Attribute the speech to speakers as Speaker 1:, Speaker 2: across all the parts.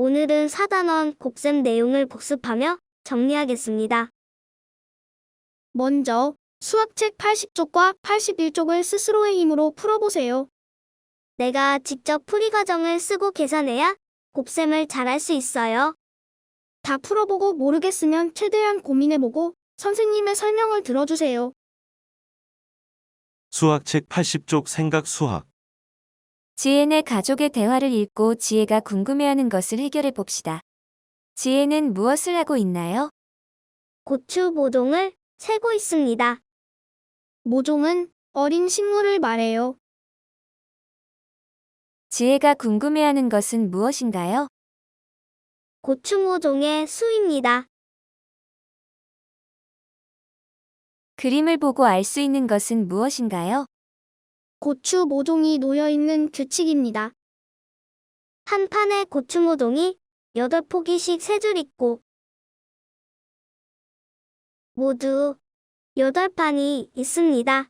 Speaker 1: 오늘은 4단원 곱셈 내용을 복습하며 정리하겠습니다.
Speaker 2: 먼저 수학책 80쪽과 81쪽을 스스로의 힘으로 풀어보세요.
Speaker 1: 내가 직접 풀이 과정을 쓰고 계산해야 곱셈을 잘할 수 있어요.
Speaker 2: 다 풀어보고 모르겠으면 최대한 고민해보고 선생님의 설명을 들어주세요.
Speaker 3: 수학책 80쪽 생각 수학.
Speaker 4: 지혜네 가족의 대화를 읽고 지혜가 궁금해하는 것을 해결해 봅시다. 지혜는 무엇을 하고 있나요?
Speaker 1: 고추 모종을 세고 있습니다.
Speaker 2: 모종은 어린 식물을 말해요.
Speaker 4: 지혜가 궁금해하는 것은 무엇인가요?
Speaker 1: 고추 모종의 수입니다.
Speaker 4: 그림을 보고 알 수 있는 것은 무엇인가요?
Speaker 2: 고추 모종이 놓여있는 규칙입니다.
Speaker 1: 한 판에 고추 모종이 8포기씩 3줄 있고 모두 8판이 있습니다.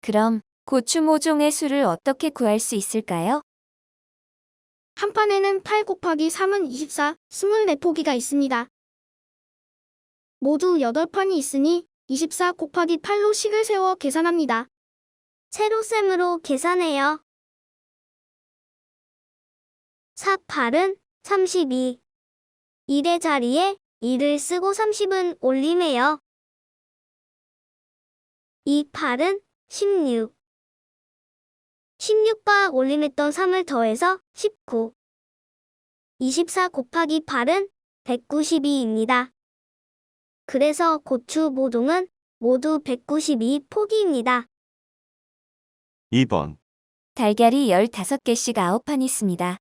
Speaker 4: 그럼 고추 모종의 수를 어떻게 구할 수 있을까요?
Speaker 2: 한 판에는 8 곱하기 3은 24, 24포기가 있습니다. 모두 8판이 있으니 24 곱하기 8로 식을 세워 계산합니다.
Speaker 1: 세로셈으로 계산해요. 4, 8은 32. 1의 자리에 1을 쓰고 30은 올림해요. 2, 8은 16. 16과 올림했던 3을 더해서 19. 24 곱하기 8은 192입니다. 그래서 고추 모종은 모두 192포기입니다.
Speaker 3: 2번.
Speaker 4: 달걀이 15개씩 9판 있습니다.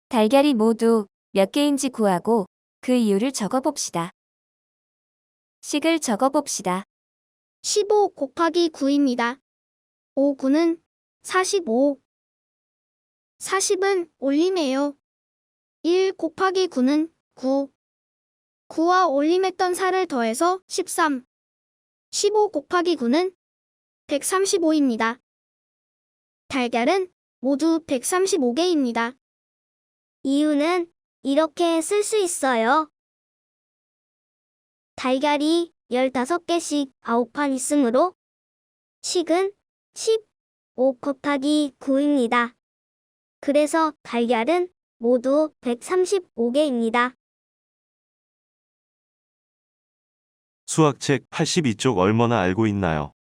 Speaker 4: 달걀이 모두 몇 개인지 구하고 그 이유를 적어봅시다. 식을 적어봅시다.
Speaker 2: 15 곱하기 9입니다. 5, 9는 45. 40은 올림해요. 1 곱하기 9는 9. 9와 올림했던 4를 더해서 13. 15 곱하기 9는 135입니다. 달걀은 모두 135개입니다.
Speaker 1: 이유는 이렇게 쓸 수 있어요. 달걀이 15개씩 9판 있으므로 식은 15 곱하기 9입니다. 그래서 달걀은 모두 135개입니다.
Speaker 3: 수학책 82쪽 얼마나 알고 있나요?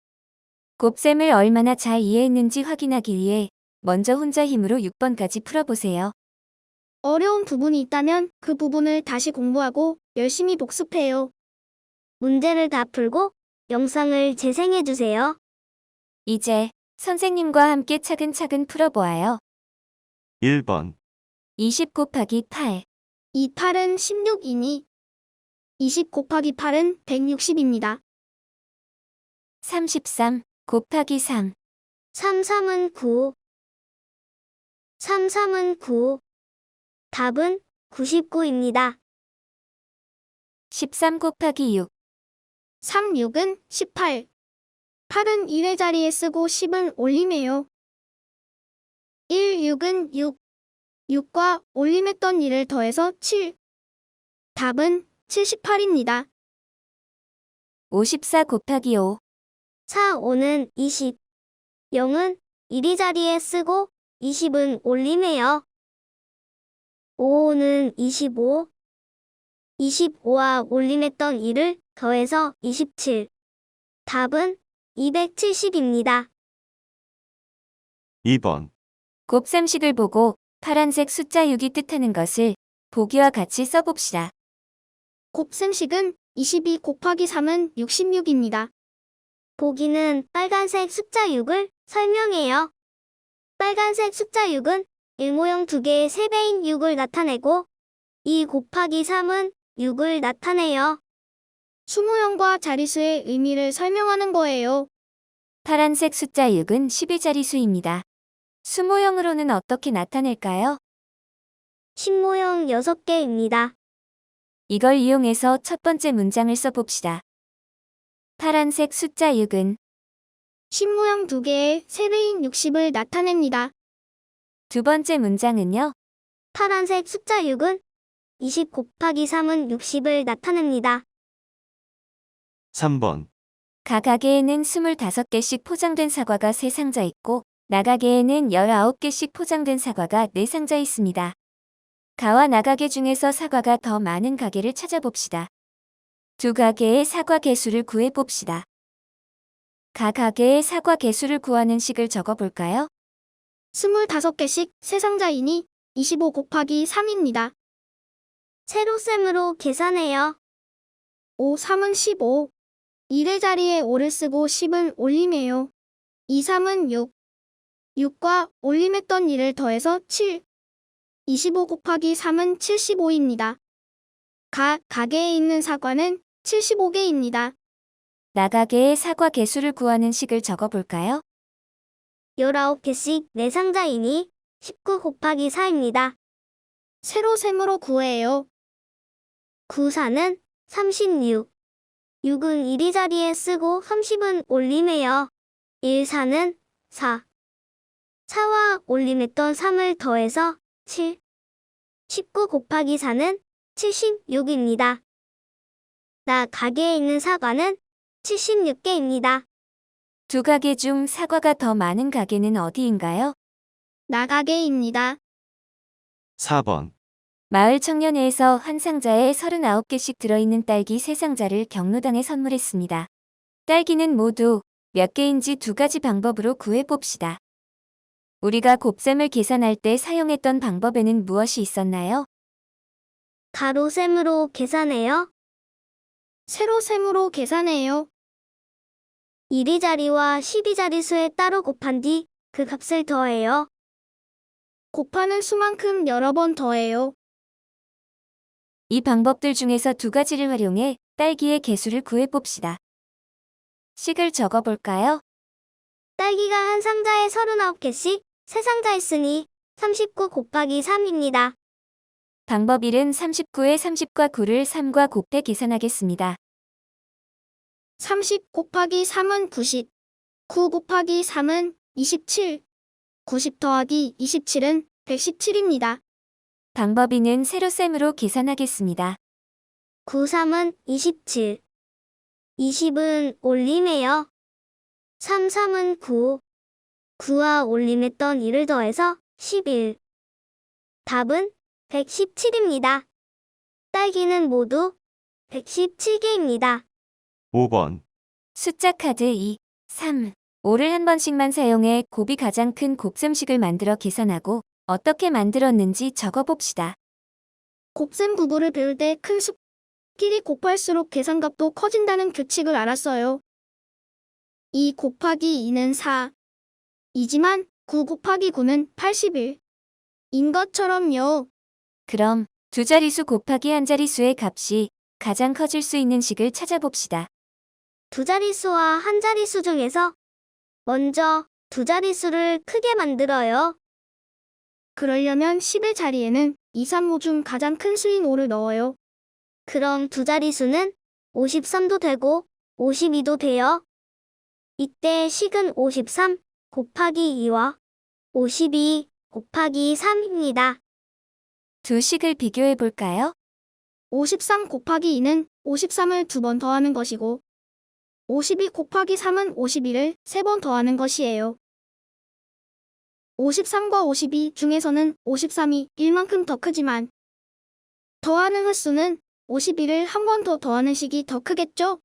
Speaker 4: 곱셈을 얼마나 잘 이해했는지 확인하기 위해 먼저 혼자 힘으로 6번까지 풀어보세요.
Speaker 2: 어려운 부분이 있다면 그 부분을 다시 공부하고 열심히 복습해요.
Speaker 1: 문제를 다 풀고 영상을 재생해주세요.
Speaker 4: 이제 선생님과 함께 차근차근 풀어보아요.
Speaker 3: 1번.
Speaker 4: 20 곱하기 8.
Speaker 2: 이 8은 16이니 20 곱하기 8은 160입니다.
Speaker 4: 33 곱하기 3.
Speaker 1: 33은 9. 33은 9. 답은 99입니다.
Speaker 4: 13 곱하기 6.
Speaker 2: 3, 6은 18. 8은 1의 자리에 쓰고 10은 올림해요. 1, 6은 6. 6과 올림했던 1을 더해서 7. 답은 78입니다.
Speaker 4: 54 곱하기 5.
Speaker 1: 4, 5는 20. 0은 1이 자리에 쓰고 20은 올림해요. 5는 25. 25와 올림했던 1을 더해서 27. 답은 270입니다.
Speaker 3: 2번.
Speaker 4: 곱셈식을 보고 파란색 숫자 6이 뜻하는 것을 보기와 같이 써봅시다.
Speaker 2: 곱셈식은 22 곱하기 3은 66입니다.
Speaker 1: 보기는 빨간색 숫자 6을 설명해요. 빨간색 숫자 6은 일모형 2개의 3배인 6을 나타내고 2 곱하기 3은 6을 나타내요.
Speaker 2: 수모형과 자리수의 의미를 설명하는 거예요.
Speaker 4: 파란색 숫자 6은 12자리수입니다. 수모형으로는 어떻게 나타낼까요?
Speaker 1: 신모형 6개입니다.
Speaker 4: 이걸 이용해서 첫 번째 문장을 써봅시다. 파란색 숫자 6은
Speaker 2: 신모형 2개의 3배인 60을 나타냅니다.
Speaker 4: 두 번째 문장은요?
Speaker 1: 파란색 숫자 6은 20 곱하기 3은 60을 나타냅니다.
Speaker 3: 3번,
Speaker 4: 각 가게에는 25개씩 포장된 사과가 3상자 있고 나가게에는 19개씩 포장된 사과가 4상자 있습니다. 가와 나가게 중에서 사과가 더 많은 가게를 찾아봅시다. 두 가게의 사과 개수를 구해봅시다. 각 가게의 사과 개수를 구하는 식을 적어볼까요?
Speaker 2: 25개씩 3상자이니 25 곱하기 3입니다.
Speaker 1: 세로셈으로 계산해요.
Speaker 2: 5, 3은 15. 1의 자리에 5를 쓰고 10을 올림해요. 2, 3은 6. 6과 올림했던 1을 더해서 7. 25 곱하기 3은 75입니다. 각 가게에 있는 사과는 75개입니다.
Speaker 4: 나가게의 사과 개수를 구하는 식을 적어볼까요?
Speaker 1: 19개씩 4상자이니 19 곱하기 4입니다.
Speaker 2: 세로셈으로 구해요.
Speaker 1: 9, 4는 36. 6은 1이 자리에 쓰고 30은 올림해요. 1, 4는 4. 4와 올림했던 3을 더해서 7. 19 곱하기 4는 76입니다. 나 가게에 있는 사과는 76개입니다.
Speaker 4: 두 가게 중 사과가 더 많은 가게는 어디인가요?
Speaker 2: 나가게입니다.
Speaker 3: 4번,
Speaker 4: 마을 청년회에서 한 상자에 39개씩 들어있는 딸기 3상자를 경로당에 선물했습니다. 딸기는 모두 몇 개인지 두 가지 방법으로 구해봅시다. 우리가 곱셈을 계산할 때 사용했던 방법에는 무엇이 있었나요?
Speaker 1: 가로셈으로 계산해요.
Speaker 2: 세로셈으로 계산해요.
Speaker 1: 1이 자리와 12 자리수에 따로 곱한 뒤 그 값을 더해요.
Speaker 2: 곱하는 수만큼 여러 번 더해요.
Speaker 4: 이 방법들 중에서 두 가지를 활용해 딸기의 개수를 구해봅시다. 식을 적어볼까요?
Speaker 1: 딸기가 한 상자에 39개씩 3상자 있으니 39 곱하기 3입니다.
Speaker 4: 방법 1은 39에 30과 9를 3과 곱해 계산하겠습니다.
Speaker 2: 30 곱하기 3은 90. 9 곱하기 3은 27. 90 더하기 27은 117입니다.
Speaker 4: 방법 2는 세로셈으로 계산하겠습니다.
Speaker 1: 9, 3은 27. 20은 올림해요. 3, 3은 9. 9와 올림했던 1을 더해서 11. 답은 117입니다. 딸기는 모두 117개입니다.
Speaker 3: 5번,
Speaker 4: 숫자 카드 2, 3, 5를 한 번씩만 사용해 곱이 가장 큰 곱셈식을 만들어 계산하고 어떻게 만들었는지 적어봅시다.
Speaker 2: 곱셈 구구를 배울 때 큰 숫끼리 곱할수록 계산값도 커진다는 규칙을 알았어요. 2 곱하기 2는 4. 이지만 9 곱하기 9는 81. 인 것처럼요.
Speaker 4: 그럼 두 자리수 곱하기 한 자리수의 값이 가장 커질 수 있는 식을 찾아봅시다.
Speaker 1: 두 자릿수와 한 자릿수 중에서 먼저 두 자릿수를 크게 만들어요.
Speaker 2: 그러려면 10의 자리에는 2, 3, 5 중 가장 큰 수인 5를 넣어요.
Speaker 1: 그럼 두 자릿수는 53도 되고 52도 돼요. 이때 식은 53 곱하기 2와 52 곱하기 3입니다.
Speaker 4: 두 식을 비교해 볼까요?
Speaker 2: 53 곱하기 2는 53을 2번 더하는 것이고 52 곱하기 3은 51을 3번 더하는 것이에요. 53과 52 중에서는 53이 1만큼 더 크지만 더하는 횟수는 51을 한 번 더 더하는 식이 더 크겠죠?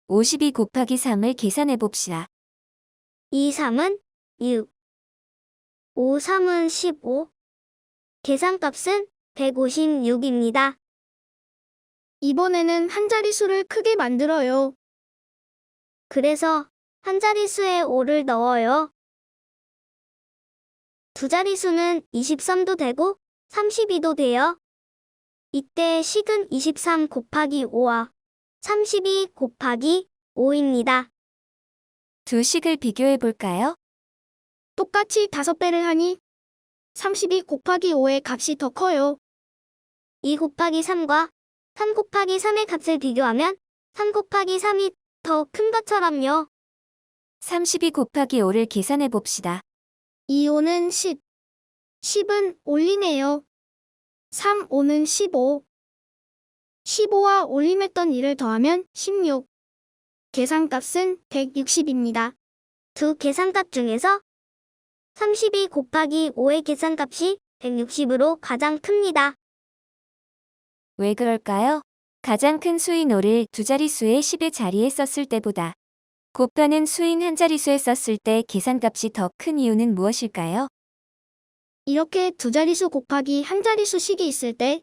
Speaker 4: 52 곱하기 3을 계산해 봅시다.
Speaker 1: 2, 3은 6. 5, 3은 15. 계산값은 156입니다.
Speaker 2: 이번에는 한 자릿수를 크게 만들어요.
Speaker 1: 그래서 한 자릿수에 5를 넣어요. 두 자릿수는 23도 되고 32도 돼요. 이때 식은 23 곱하기 5와 32 곱하기 5입니다.
Speaker 4: 두 식을 비교해 볼까요?
Speaker 2: 똑같이 5배를 하니 32 곱하기 5의 값이 더 커요.
Speaker 1: 2 곱하기 3과 3 곱하기 3의 값을 비교하면 3 곱하기 3이 더 큰 것처럼요.
Speaker 4: 32 곱하기 5를 계산해 봅시다.
Speaker 2: 2, 5는 10. 10은 올리네요. 3, 5는 15. 15와 올림했던 1을 더하면 16. 계산값은 160입니다.
Speaker 1: 두 계산값 중에서 32 곱하기 5의 계산값이 160으로 가장 큽니다.
Speaker 4: 왜 그럴까요? 가장 큰 수인 5를 두 자릿수의 10의 자리에 썼을 때보다 곱하는 수인 한 자릿수에 썼을 때 계산값이 더 큰 이유는 무엇일까요?
Speaker 2: 이렇게 두 자릿수 곱하기 한 자릿수식이 있을 때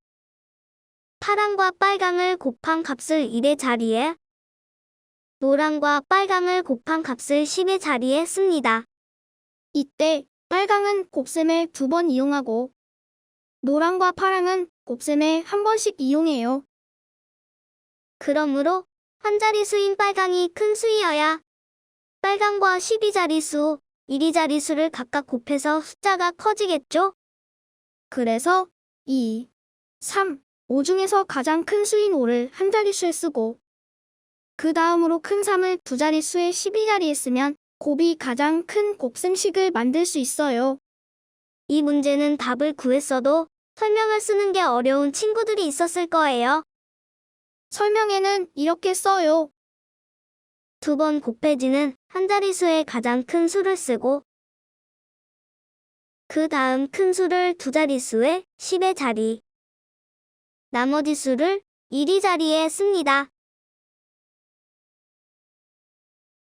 Speaker 1: 파랑과 빨강을 곱한 값을 1의 자리에, 노랑과 빨강을 곱한 값을 10의 자리에 씁니다.
Speaker 2: 이때 빨강은 곱셈에 2번 이용하고 노랑과 파랑은 곱셈에 한 번씩 이용해요.
Speaker 1: 그러므로 한 자릿수인 빨강이 큰 수이어야 빨강과 12자릿수, 1이 자릿수를 각각 곱해서 숫자가 커지겠죠?
Speaker 2: 그래서 2, 3, 5 중에서 가장 큰 수인 5를 한 자릿수에 쓰고 그 다음으로 큰 3을 두 자릿수의 12자리에 쓰면 곱이 가장 큰 곱셈식을 만들 수 있어요.
Speaker 1: 이 문제는 답을 구했어도 설명을 쓰는 게 어려운 친구들이 있었을 거예요.
Speaker 2: 설명에는 이렇게 써요.
Speaker 1: 두 번 곱해지는 한 자릿수의 가장 큰 수를 쓰고 그 다음 큰 수를 두 자릿수의 10의 자리, 나머지 수를 1이 자리에 씁니다.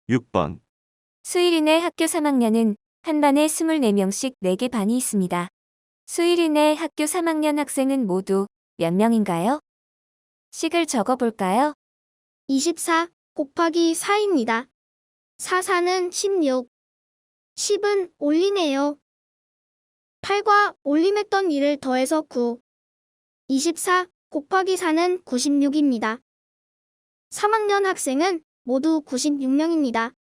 Speaker 3: 6번,
Speaker 4: 수일인의 학교 3학년은 한 반에 24명씩 4개 반이 있습니다. 수일인의 학교 3학년 학생은 모두 몇 명인가요? 식을 적어볼까요?
Speaker 2: 24 곱하기 4입니다. 4, 4는 16. 10은 올리네요. 8과 올림했던 1을 더해서 9. 24 곱하기 4는 96입니다. 3학년 학생은 모두 96명입니다.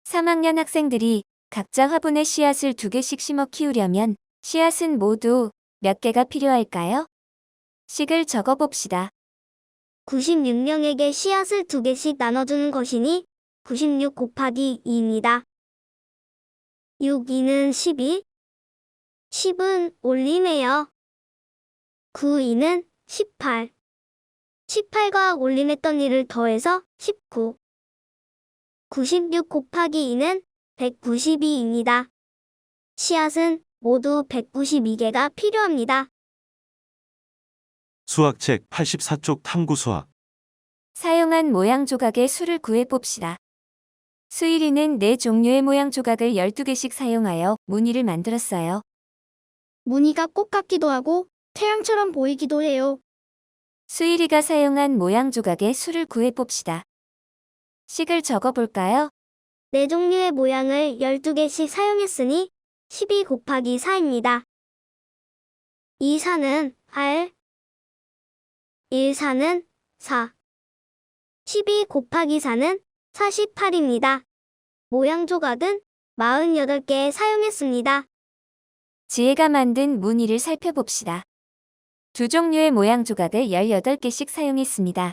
Speaker 4: 3학년 학생들이 각자 화분에 씨앗을 2개씩 심어 키우려면 씨앗은 모두 몇 개가 필요할까요? 식을 적어봅시다.
Speaker 1: 96명에게 씨앗을 2개씩 나눠주는 것이니 96 곱하기 2입니다. 6, 2는 12. 10은 올리네요. 9, 2는 18. 18과 올림했던 1을 더해서 19. 96 곱하기 2는 192입니다. 씨앗은 모두 192개가 필요합니다.
Speaker 3: 수학책 84쪽 탐구 수학.
Speaker 4: 사용한 모양 조각의 수를 구해봅시다. 수일이는 4종류의 모양 조각을 12개씩 사용하여 무늬를 만들었어요.
Speaker 2: 무늬가 꽃 같기도 하고 태양처럼 보이기도 해요.
Speaker 4: 수일이가 사용한 모양 조각의 수를 구해봅시다. 식을 적어볼까요?
Speaker 1: 4종류의 모양을 12개씩 사용했으니 12 곱하기 4입니다. 2, 4는 8. 1, 4는 4. 12 곱하기 4는 48입니다. 모양 조각은 48개 사용했습니다.
Speaker 4: 지혜가 만든 무늬를 살펴봅시다. 두 종류의 모양 조각을 18개씩 사용했습니다.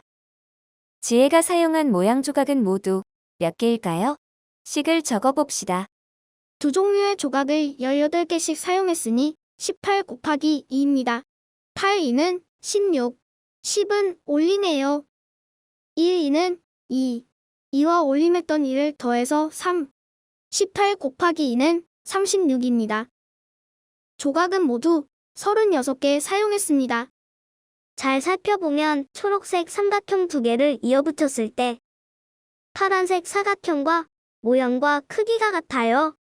Speaker 4: 지혜가 사용한 모양 조각은 모두 몇 개일까요? 식을 적어봅시다.
Speaker 2: 두 종류의 조각을 18개씩 사용했으니 18 곱하기 2입니다. 8, 2는 16. 10은 올리네요. 1, 2는 2. 2와 올림했던 2를 더해서 3. 18 곱하기 2는 36입니다. 조각은 모두 36개 사용했습니다.
Speaker 1: 잘 살펴보면 초록색 삼각형 2개를 이어붙였을 때 파란색 사각형과 모양과 크기가 같아요.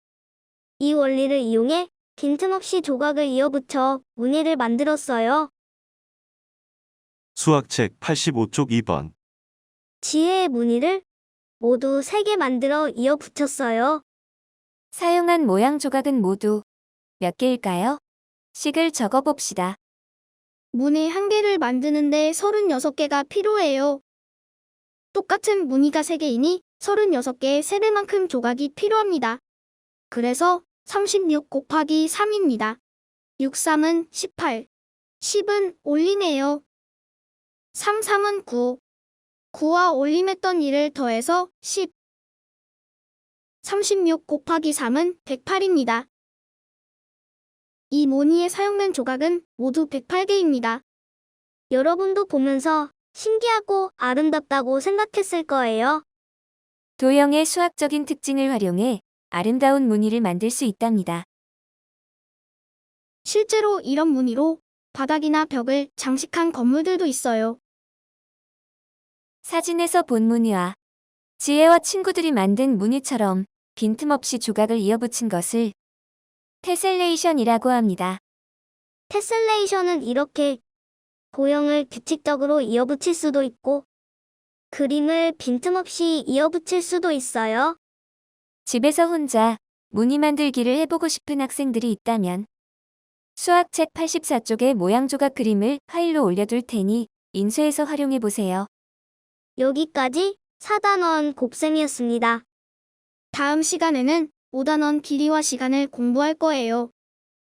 Speaker 1: 이 원리를 이용해 빈틈없이 조각을 이어붙여 무늬를 만들었어요.
Speaker 3: 수학책 85쪽 2번.
Speaker 1: 지혜의 무늬를 모두 3개 만들어 이어붙였어요.
Speaker 4: 사용한 모양 조각은 모두 몇 개일까요? 식을 적어봅시다.
Speaker 2: 무늬 한 개를 만드는데 36개가 필요해요. 똑같은 무늬가 3개이니 36개의 세배만큼 조각이 필요합니다. 그래서 36 곱하기 3입니다. 6, 3은 18. 10은 올리네요. 3, 3은 9. 9와 올림했던 1을 더해서 10. 36 곱하기 3은 108입니다. 이 무늬에 사용된 조각은 모두 108개입니다.
Speaker 1: 여러분도 보면서 신기하고 아름답다고 생각했을 거예요.
Speaker 4: 도형의 수학적인 특징을 활용해 아름다운 무늬를 만들 수 있답니다.
Speaker 2: 실제로 이런 무늬로 바닥이나 벽을 장식한 건물들도 있어요.
Speaker 4: 사진에서 본 무늬와 지혜와 친구들이 만든 무늬처럼 빈틈없이 조각을 이어붙인 것을 테셀레이션이라고 합니다.
Speaker 1: 테슬레이션은 이렇게 도형을 규칙적으로 이어붙일 수도 있고 그림을 빈틈없이 이어붙일 수도 있어요.
Speaker 4: 집에서 혼자 무늬 만들기를 해보고 싶은 학생들이 있다면 수학책 84쪽의 모양 조각 그림을 파일로 올려둘 테니 인쇄해서 활용해보세요.
Speaker 1: 여기까지 4단원 곱셈이었습니다.
Speaker 2: 다음 시간에는 5단원 길이와 시간을 공부할 거예요.